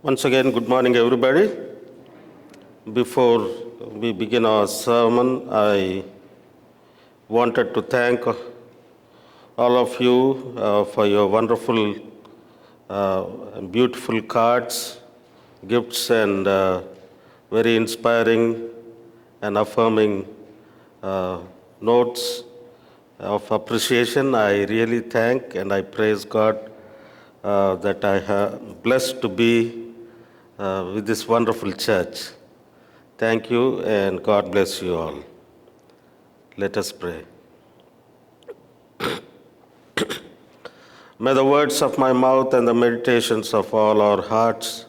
Once again, good morning, everybody. Before we begin our sermon, I wanted to thank all of you for your wonderful, beautiful cards, gifts, and very inspiring and affirming notes of appreciation. I really thank and I praise God that I have blessed to be with this wonderful church. Thank you and God bless you all. Let us pray. May the words of my mouth and the meditations of all our hearts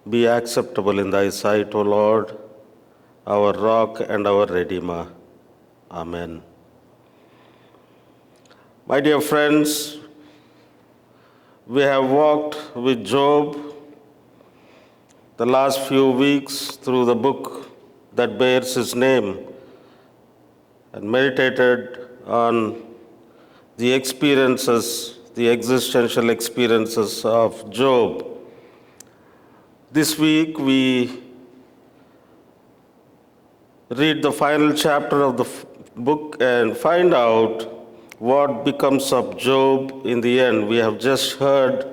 be acceptable in thy sight, O Lord, our rock and our redeemer. Amen. My dear friends, we have walked with Job the last few weeks through the book that bears his name and meditated on the experiences, the existential experiences of Job. This week we read the final chapter of the book and find out what becomes of Job in the end. We have just heard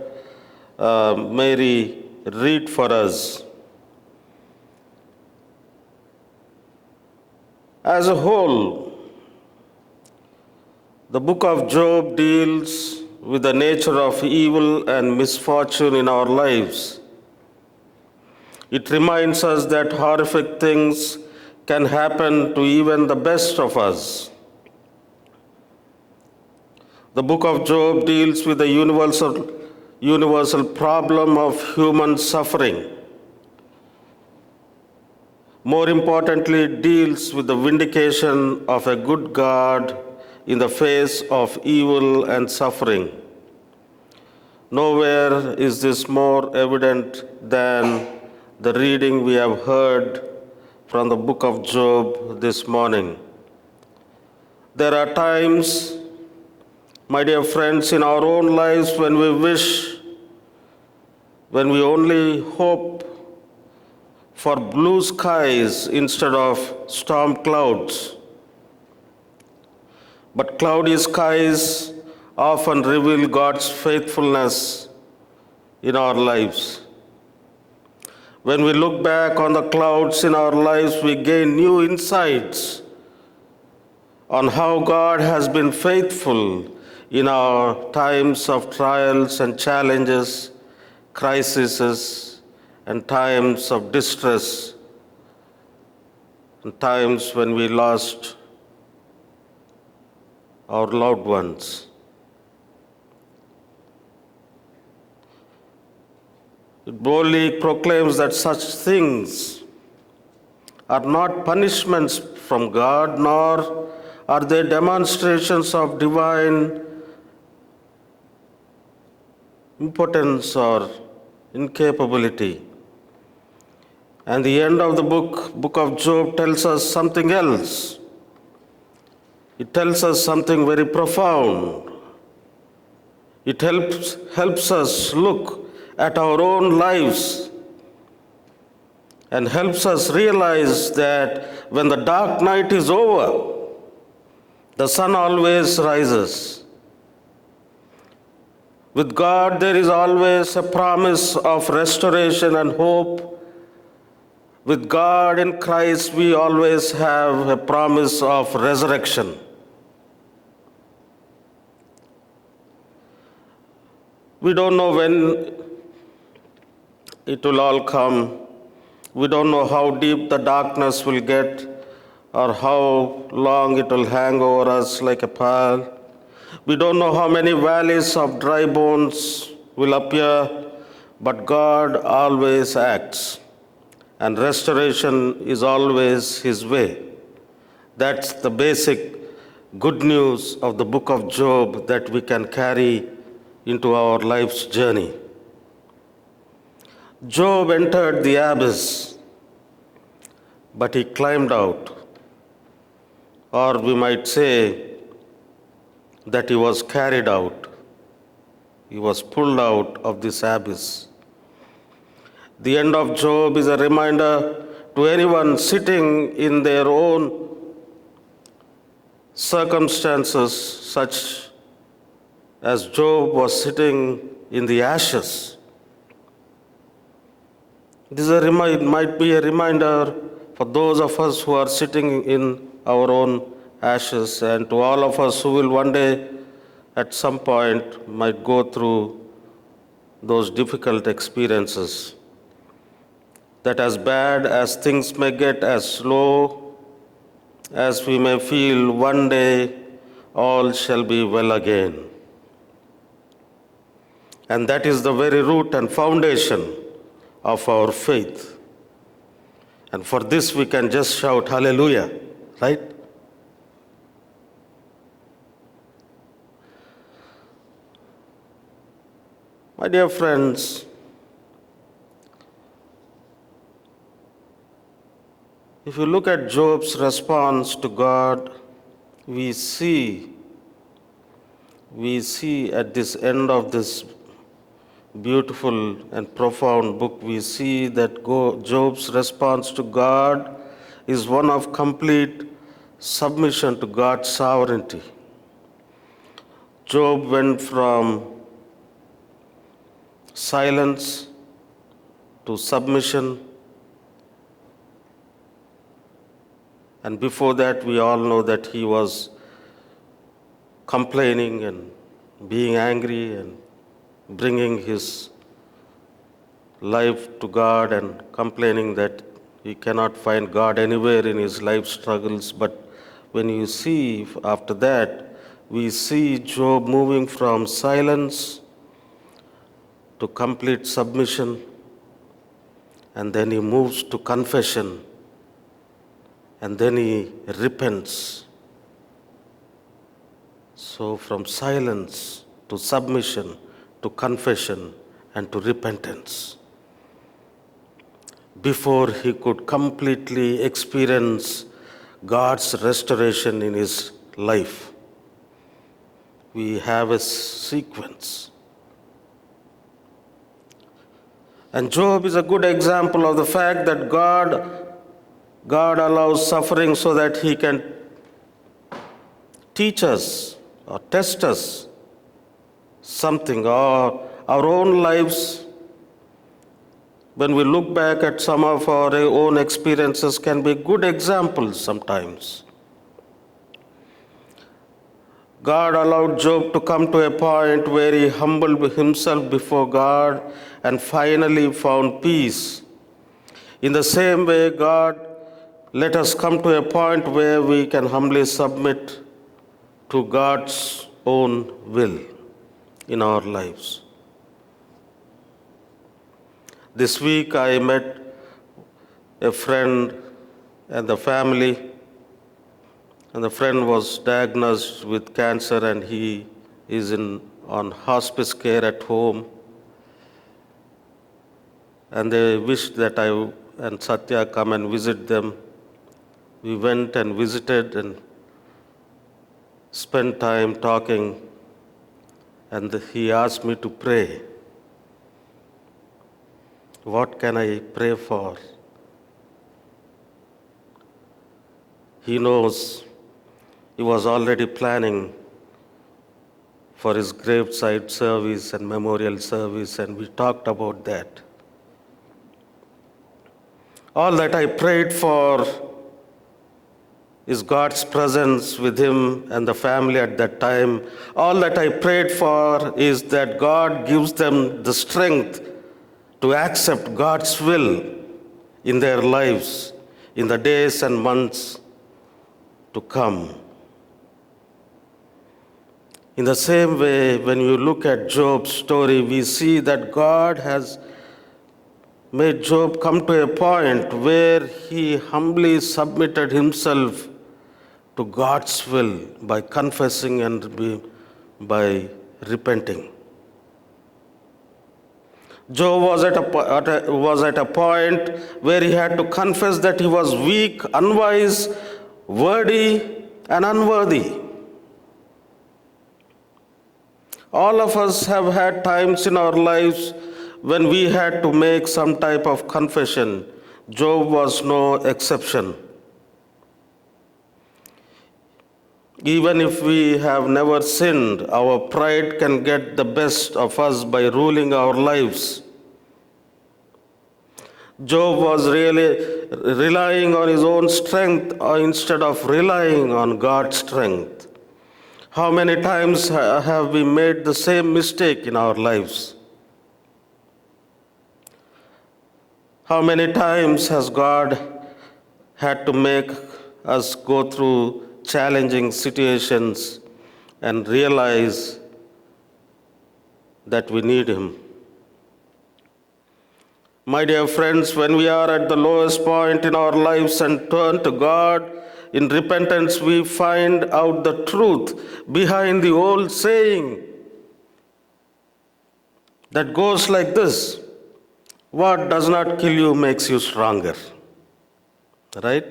Mary read for us. As a whole, the book of Job deals with the nature of evil and misfortune in our lives. It reminds us that horrific things can happen to even the best of us. The book of Job deals with the universal problem of human suffering. More importantly, it deals with the vindication of a good God in the face of evil and suffering. Nowhere is this more evident than the reading we have heard from the book of Job this morning. There are times, my dear friends, in our own lives when we only hope for blue skies instead of storm clouds. But cloudy skies often reveal God's faithfulness in our lives. When we look back on the clouds in our lives, we gain new insights on how God has been faithful in our times of trials and challenges, crises, and times of distress, and times when we lost our loved ones. It boldly proclaims that such things are not punishments from God, nor are they demonstrations of divine impotence or incapability. And the end of the book of Job tells us something else. It tells us something very profound. It helps us look at our own lives and helps us realize that when the dark night is over, the sun always rises. With God, there is always a promise of restoration and hope. With God in Christ, we always have a promise of resurrection. We don't know when it will all come. We don't know how deep the darkness will get or how long it will hang over us like a pall. We don't know how many valleys of dry bones will appear, but God always acts. And restoration is always His way. That's the basic good news of the book of Job that we can carry into our life's journey. Job entered the abyss, but he climbed out. Or we might say that he was carried out. He was pulled out of this abyss. The end of Job is a reminder to anyone sitting in their own circumstances, such as Job was sitting in the ashes. This might be a reminder for those of us who are sitting in our own ashes, and to all of us who will one day, at some point, might go through those difficult experiences. That as bad as things may get, as low as we may feel, one day all shall be well again. And that is the very root and foundation of our faith. And for this we can just shout hallelujah, right? My dear friends, if you look at Job's response to God, we see at this end of this beautiful and profound book, we see that Job's response to God is one of complete submission to God's sovereignty. Job went from silence to submission. And before that, we all know that he was complaining and being angry and bringing his life to God and complaining that he cannot find God anywhere in his life struggles. But when you see after that, we see Job moving from silence to complete submission, and then he moves to confession, and then he repents. So from silence to submission to confession and to repentance, before he could completely experience God's restoration in his life. We have a sequence. And Job is a good example of the fact that God allows suffering so that he can teach us or test us something. Or our own lives, when we look back at some of our own experiences, can be good examples sometimes. God allowed Job to come to a point where he humbled himself before God and finally found peace. In the same way, God let us come to a point where we can humbly submit to God's own will in our lives. This week I met a friend and the family, and the friend was diagnosed with cancer and he is on hospice care at home. And they wished that I and Satya come and visit them. We went and visited and spent time talking, and he asked me to pray. What can I pray for? He knows he was already planning for his graveside service and memorial service, and we talked about that. All that I prayed for is God's presence with him and the family at that time. All that I prayed for is that God gives them the strength to accept God's will in their lives in the days and months to come. In the same way, when you look at Job's story, we see that God has made Job come to a point where he humbly submitted himself to God's will by confessing and by repenting. Job was at a point where he had to confess that he was weak, unwise, wordy, and unworthy. All of us have had times in our lives when we had to make some type of confession, Job was no exception. Even if we have never sinned, our pride can get the best of us by ruling our lives. Job was really relying on his own strength instead of relying on God's strength. How many times have we made the same mistake in our lives? How many times has God had to make us go through challenging situations and realize that we need Him? My dear friends, when we are at the lowest point in our lives and turn to God in repentance, we find out the truth behind the old saying that goes like this: what does not kill you makes you stronger. Right?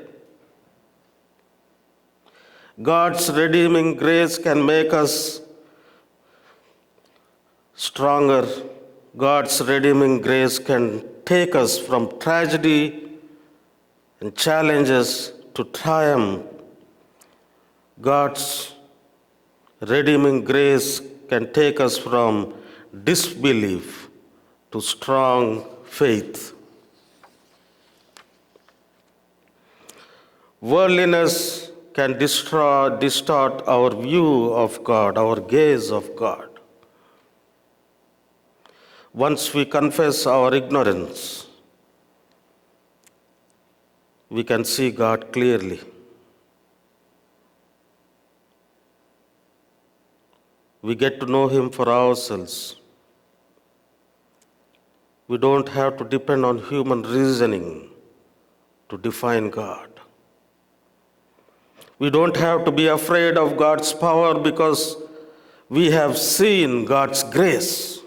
God's redeeming grace can make us stronger. God's redeeming grace can take us from tragedy and challenges to triumph. God's redeeming grace can take us from disbelief to strong faith. Worldliness can distort our view of God, our gaze of God. Once we confess our ignorance, we can see God clearly. We get to know Him for ourselves. We don't have to depend on human reasoning to define God. We don't have to be afraid of God's power because we have seen God's grace.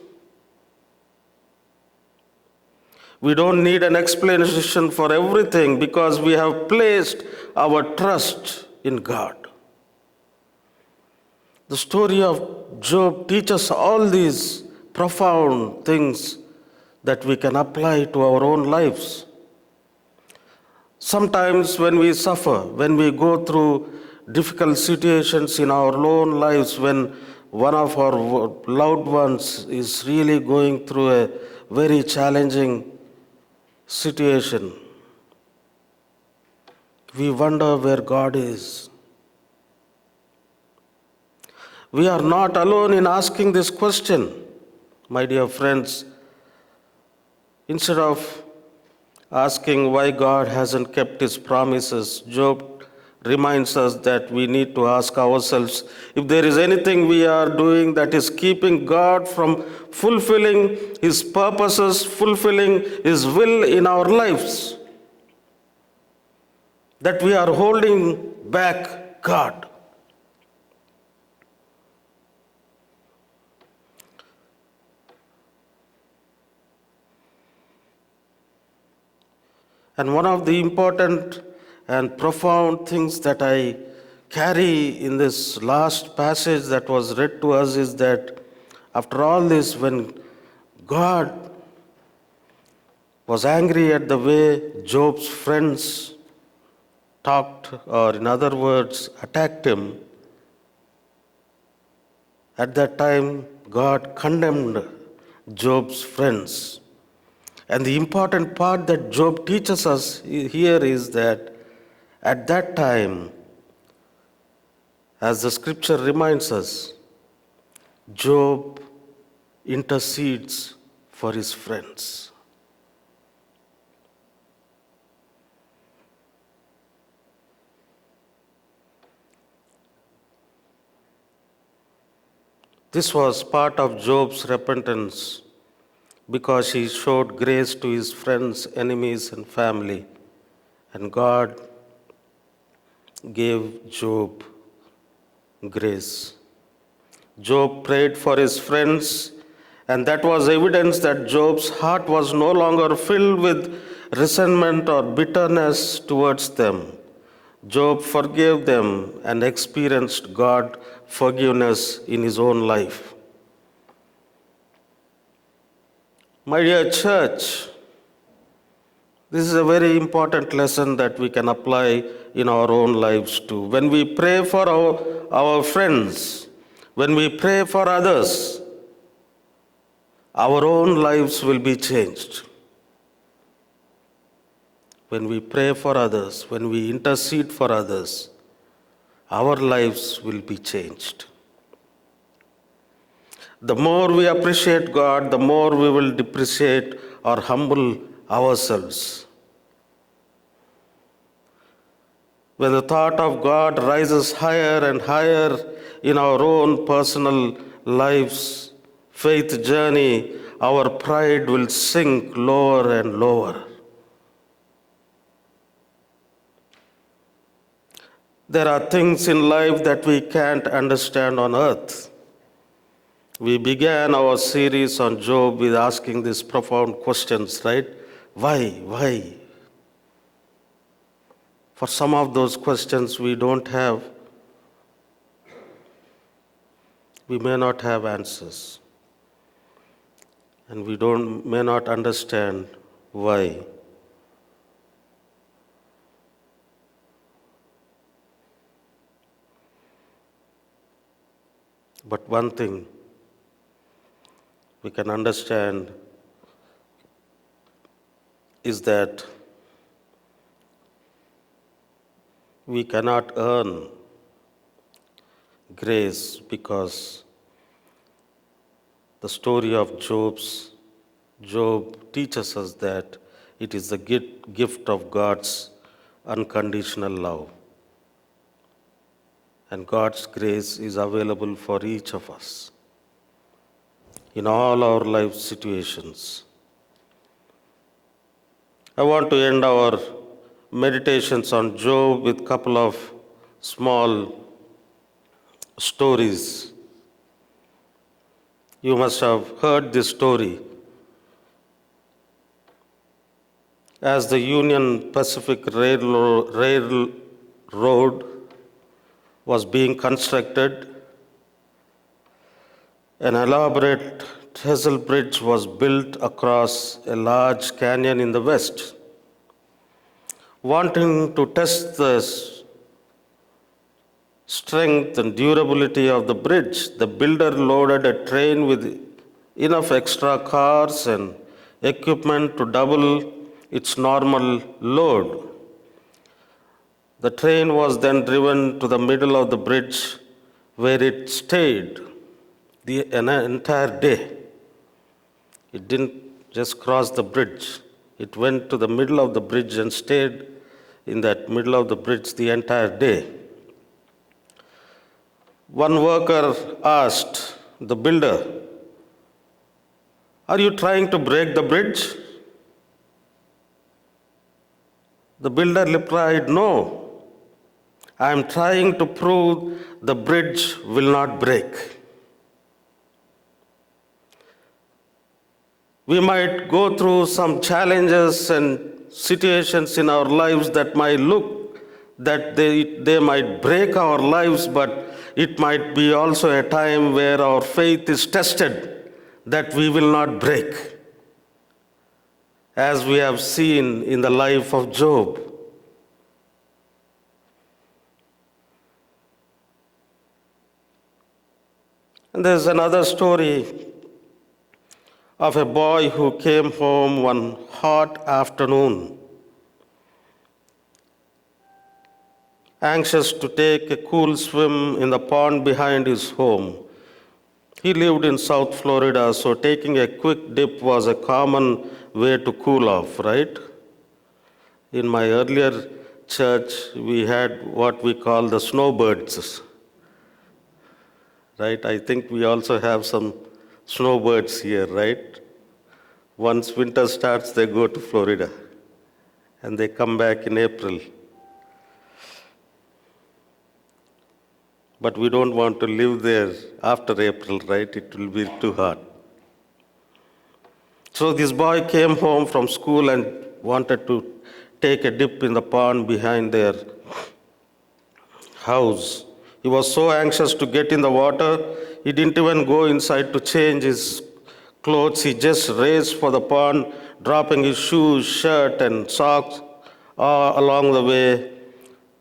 We don't need an explanation for everything because we have placed our trust in God. The story of Job teaches all these profound things that we can apply to our own lives. Sometimes when we suffer, when we go through difficult situations in our own lives, when one of our loved ones is really going through a very challenging situation, we wonder where God is. We are not alone in asking this question, my dear friends. Instead of asking why God hasn't kept His promises, Job reminds us that we need to ask ourselves if there is anything we are doing that is keeping God from fulfilling His purposes, fulfilling His will in our lives, that we are holding back God. And one of the important and profound things that I carry in this last passage that was read to us is that after all this, when God was angry at the way Job's friends talked, or in other words, attacked him, at that time God condemned Job's friends. And the important part that Job teaches us here is that at that time, as the scripture reminds us, Job intercedes for his friends. This was part of Job's repentance because he showed grace to his friends, enemies, and family. And God gave Job grace. Job prayed for his friends, and that was evidence that Job's heart was no longer filled with resentment or bitterness towards them. Job forgave them and experienced God's forgiveness in his own life. My dear church, this is a very important lesson that we can apply in our own lives too. When we pray for our friends, when we pray for others, our own lives will be changed. When we pray for others, when we intercede for others, our lives will be changed. The more we appreciate God, the more we will depreciate or humble ourselves. When the thought of God rises higher and higher in our own personal lives, faith journey, our pride will sink lower and lower. There are things in life that we can't understand on earth. We began our series on Job with asking these profound questions, right? Why? Why? For some of those questions we may not have answers. And we may not understand why. But one thing we can understand is that we cannot earn grace, because the story of Job teaches us that it is the gift of God's unconditional love. And God's grace is available for each of us in all our life situations. I want to end our meditations on Job with a couple of small stories. You must have heard this story. As the Union Pacific Railroad was being constructed, an elaborate trestle bridge was built across a large canyon in the west. Wanting to test the strength and durability of the bridge, the builder loaded a train with enough extra cars and equipment to double its normal load. The train was then driven to the middle of the bridge, where it stayed an entire day. It didn't just cross the bridge. It went to the middle of the bridge and stayed in that middle of the bridge the entire day. One worker asked the builder, "Are you trying to break the bridge?" The builder replied, "No, I am trying to prove the bridge will not break." We might go through some challenges and situations in our lives that might look that they might break our lives, but it might be also a time where our faith is tested that we will not break, as we have seen in the life of Job. And there's another story of a boy who came home one hot afternoon, anxious to take a cool swim in the pond behind his home. He lived in South Florida, so taking a quick dip was a common way to cool off, right? In my earlier church, we had what we call the snowbirds, right? I think we also have some snowbirds here, right? Once winter starts, they go to Florida, and they come back in April. But we don't want to live there after April, right? It will be too hot. So this boy came home from school and wanted to take a dip in the pond behind their house. He was so anxious to get in the water, he didn't even go inside to change his clothes. He just raced for the pond, dropping his shoes, shirt, and socks all along the way.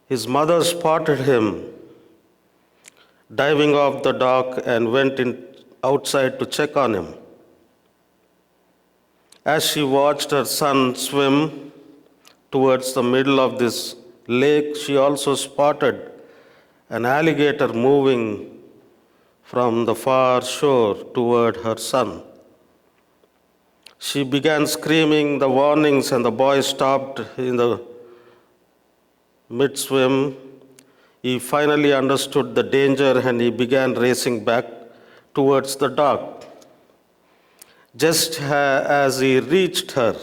His mother spotted him diving off the dock and went outside to check on him. As she watched her son swim towards the middle of this lake, she also spotted an alligator moving from the far shore toward her son. She began screaming the warnings, and the boy stopped in the mid-swim. He finally understood the danger and he began racing back towards the dock. Just as he reached her,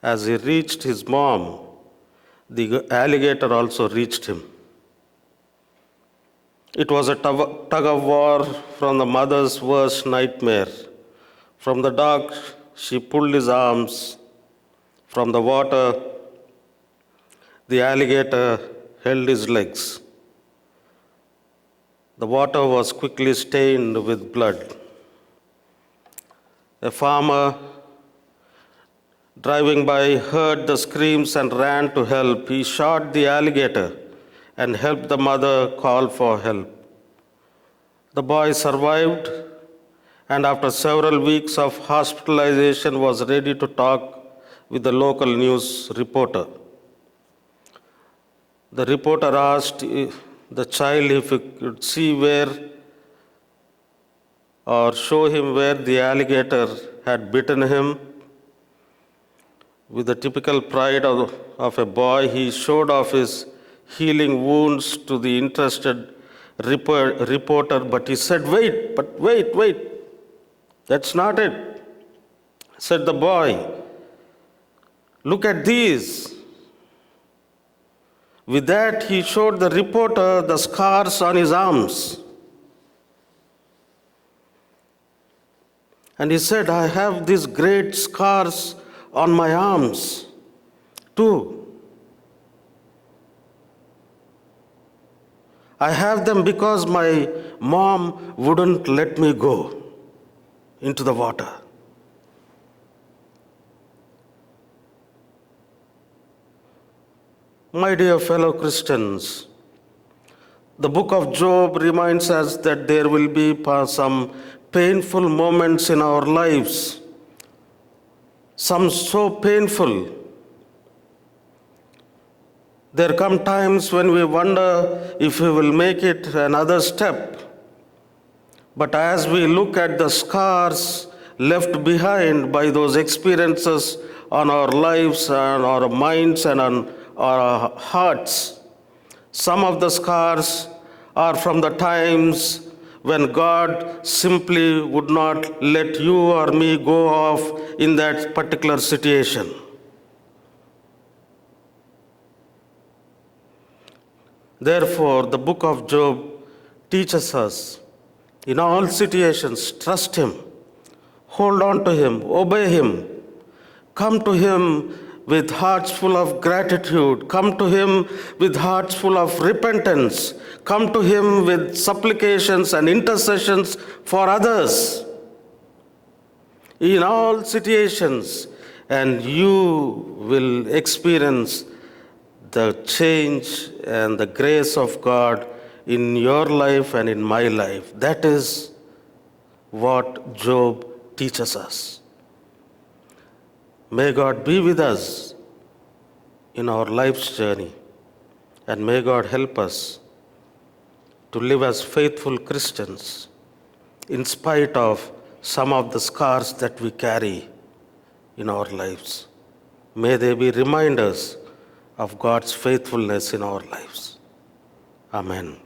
as he reached his mom, the alligator also reached him. It was a tug of war from the mother's worst nightmare. From the dock, she pulled his arms. From the water, the alligator held his legs. The water was quickly stained with blood. A farmer driving by heard the screams and ran to help. He shot the alligator and helped the mother call for help. The boy survived, and after several weeks of hospitalization was ready to talk with the local news reporter. The reporter asked the child if he could see where or show him where the alligator had bitten him. With the typical pride of a boy, he showed off his healing wounds to the interested reporter, but he said, wait, that's not it, said the boy. Look at these. With that, he showed the reporter the scars on his arms. And he said, I have these great scars on my arms, too. I have them because my mom wouldn't let me go into the water. My dear fellow Christians, the book of Job reminds us that there will be some painful moments in our lives, some so painful. There come times when we wonder if we will make it another step. But as we look at the scars left behind by those experiences on our lives and our minds and on our hearts, some of the scars are from the times when God simply would not let you or me go off in that particular situation. Therefore, the book of Job teaches us, in all situations, trust Him, hold on to Him, obey Him, come to Him with hearts full of gratitude, come to Him with hearts full of repentance, come to Him with supplications and intercessions for others. In all situations, and you will experience the change and the grace of God in your life and in my life. That is what Job teaches us. May God be with us in our life's journey, and may God help us to live as faithful Christians in spite of some of the scars that we carry in our lives. May they be reminders of God's faithfulness in our lives. Amen.